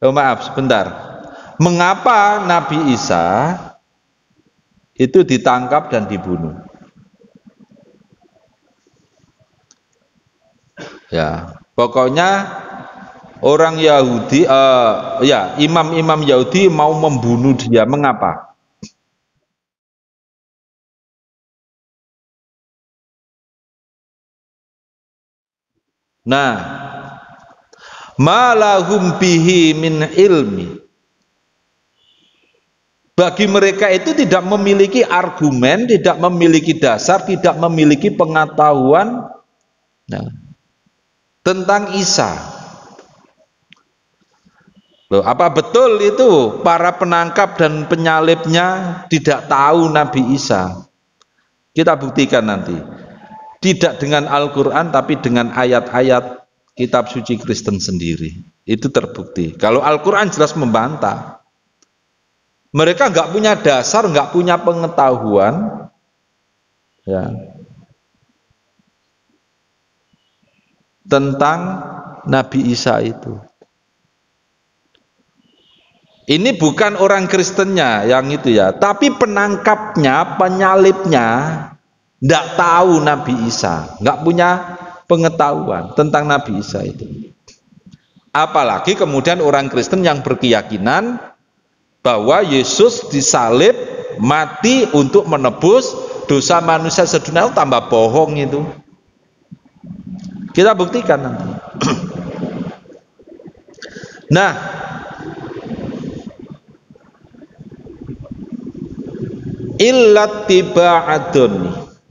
Oh maaf, sebentar. Mengapa Nabi Isa itu ditangkap dan dibunuh? Ya, pokoknya orang Yahudi, ya imam-imam Yahudi mau membunuh dia. Mengapa? Nah, malahum bihi min ilmi. Bagi mereka itu tidak memiliki argumen, tidak memiliki dasar, tidak memiliki pengetahuan tentang Isa. Loh, apa betul itu para penangkap dan penyalibnya tidak tahu Nabi Isa? Kita buktikan nanti. Tidak dengan Al-Quran, tapi dengan ayat-ayat kitab suci Kristen sendiri. Itu terbukti. Kalau Al-Quran jelas membantah. Mereka nggak punya dasar, nggak punya pengetahuan, ya, tentang Nabi Isa itu. Ini bukan orang Kristennya yang itu ya, tapi penangkapnya, penyalibnya, nggak tahu Nabi Isa, nggak punya pengetahuan tentang Nabi Isa itu. Apalagi kemudian orang Kristen yang berkeyakinan bahwa Yesus disalib mati untuk menebus dosa manusia sedunia, tambah bohong itu. Kita buktikan nanti. Nah, illat tiba'adun,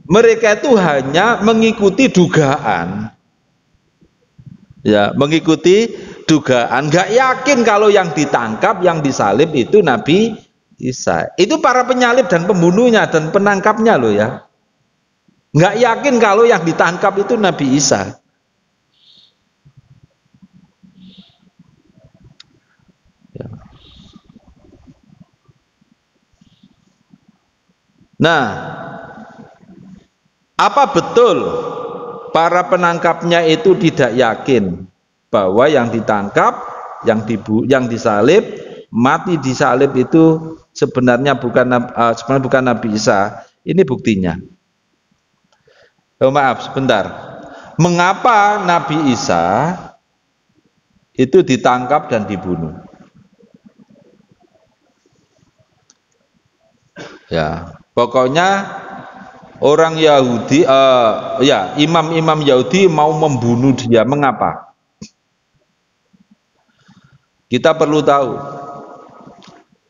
mereka itu hanya mengikuti dugaan, ya, mengikuti dugaan, nggak yakin kalau yang ditangkap, yang disalib itu Nabi Isa. Itu para penyalib dan pembunuhnya dan penangkapnya loh ya, nggak yakin kalau yang ditangkap itu Nabi Isa. Ya. Nah, apa betul para penangkapnya itu tidak yakin bahwa yang ditangkap, yang disalib, mati disalib itu sebenarnya bukan Nabi Isa? Ini buktinya. Oh maaf, sebentar. Mengapa Nabi Isa itu ditangkap dan dibunuh? Ya, pokoknya orang Yahudi, ya imam-imam Yahudi mau membunuh dia. Mengapa? Kita perlu tahu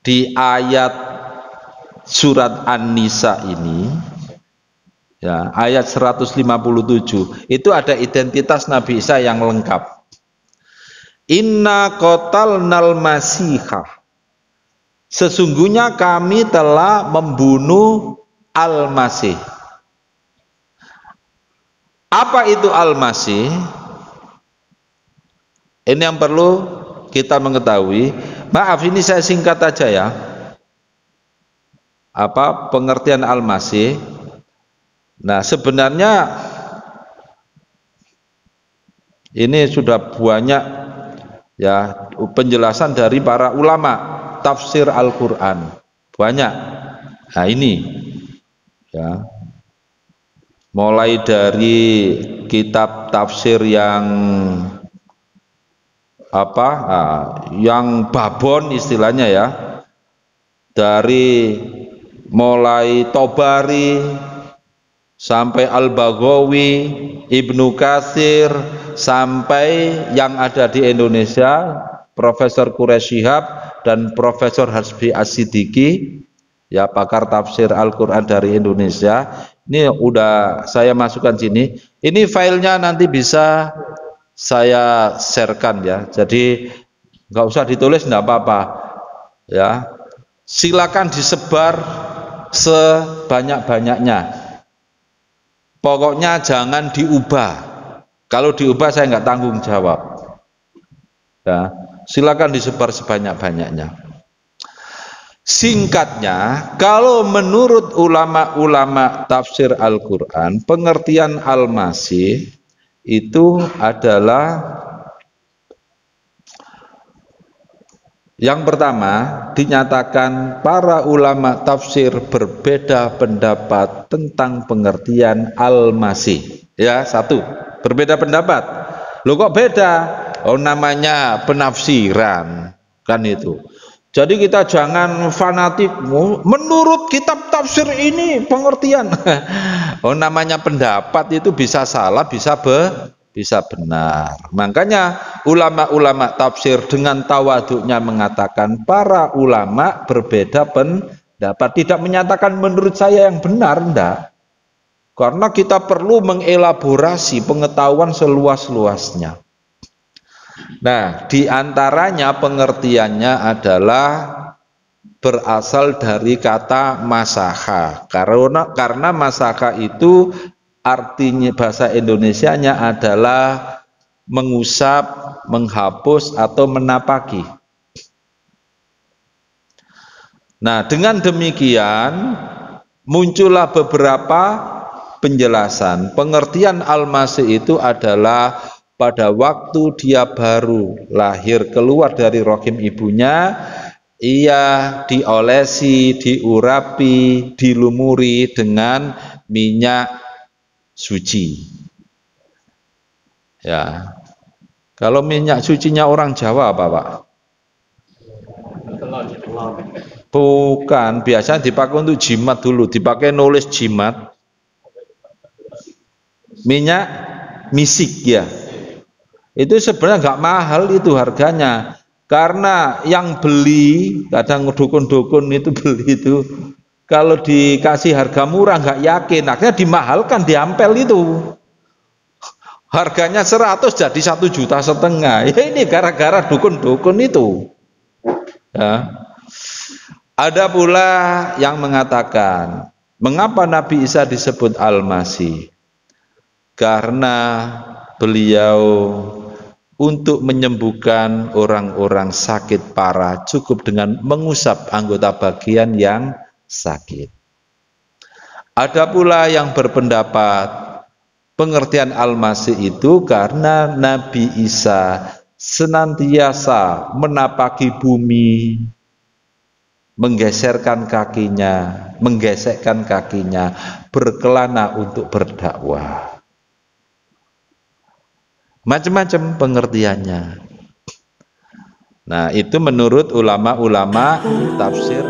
di ayat surat An-Nisa ini, ya, ayat 157 itu ada identitas Nabi Isa yang lengkap. Inna qatalnal masihah, sesungguhnya kami telah membunuh Al-Masih. Apa itu Al-Masih? Ini yang perlu kita mengetahui. Maaf, ini saya singkat aja ya. Apa pengertian Al-Masih? Nah, sebenarnya ini sudah banyak ya penjelasan dari para ulama tafsir Al-Qur'an. Banyak. Nah, ini ya. Mulai dari kitab tafsir yang yang babon istilahnya ya, dari mulai Tobari sampai Al-Baghawi, Ibnu Katsir, sampai yang ada di Indonesia Profesor Quraish Shihab dan Profesor Hasbi As-Siddiqi, ya, pakar tafsir Al-Quran dari Indonesia. Ini udah saya masukkan sini. Ini filenya nanti bisa saya sharekan ya, jadi nggak usah ditulis, nggak apa-apa ya, silakan disebar sebanyak-banyaknya, pokoknya jangan diubah. Kalau diubah saya nggak tanggung jawab ya, silakan disebar sebanyak-banyaknya. Singkatnya, kalau menurut ulama-ulama tafsir Al-Quran, pengertian Al-Masih itu adalah Yang pertama, dinyatakan para ulama tafsir berbeda pendapat tentang pengertian al-masih. Ya, satu, berbeda pendapat. Loh kok beda? Oh, namanya penafsiran, kan itu. Jadi kita jangan fanatik menurut kitab tafsir ini pengertian. Oh, namanya pendapat itu bisa salah, bisa benar. Makanya ulama-ulama tafsir dengan tawaduknya mengatakan para ulama berbeda pendapat, tidak menyatakan menurut saya yang benar, enggak. Karena kita perlu mengelaborasi pengetahuan seluas-luasnya. Nah, diantaranya pengertiannya adalah berasal dari kata masaha. Karena masaha itu artinya bahasa Indonesianya adalah mengusap, menghapus atau menapaki. Nah, dengan demikian muncullah beberapa penjelasan. Pengertian al-masih itu adalah pada waktu dia baru lahir keluar dari rahim ibunya, ia diolesi, diurapi, dilumuri dengan minyak suci. Ya, kalau minyak sucinya orang Jawa apa, Pak? Bukan, biasanya dipakai untuk jimat dulu, dipakai nulis jimat. Minyak misik ya. Itu sebenarnya nggak mahal itu harganya, karena yang beli kadang dukun-dukun itu beli itu kalau dikasih harga murah nggak yakin, akhirnya dimahalkan, diampel itu harganya 100 jadi 1,5 juta. Ya ini gara-gara dukun-dukun itu ya. Ada pula yang mengatakan mengapa Nabi Isa disebut Al-Masih, karena beliau untuk menyembuhkan orang-orang sakit parah cukup dengan mengusap anggota bagian yang sakit. Ada pula yang berpendapat pengertian al-masih itu karena Nabi Isa senantiasa menapaki bumi, menggesekkan kakinya, berkelana untuk berdakwah. Macam-macam pengertiannya. Nah, itu menurut ulama-ulama tafsir.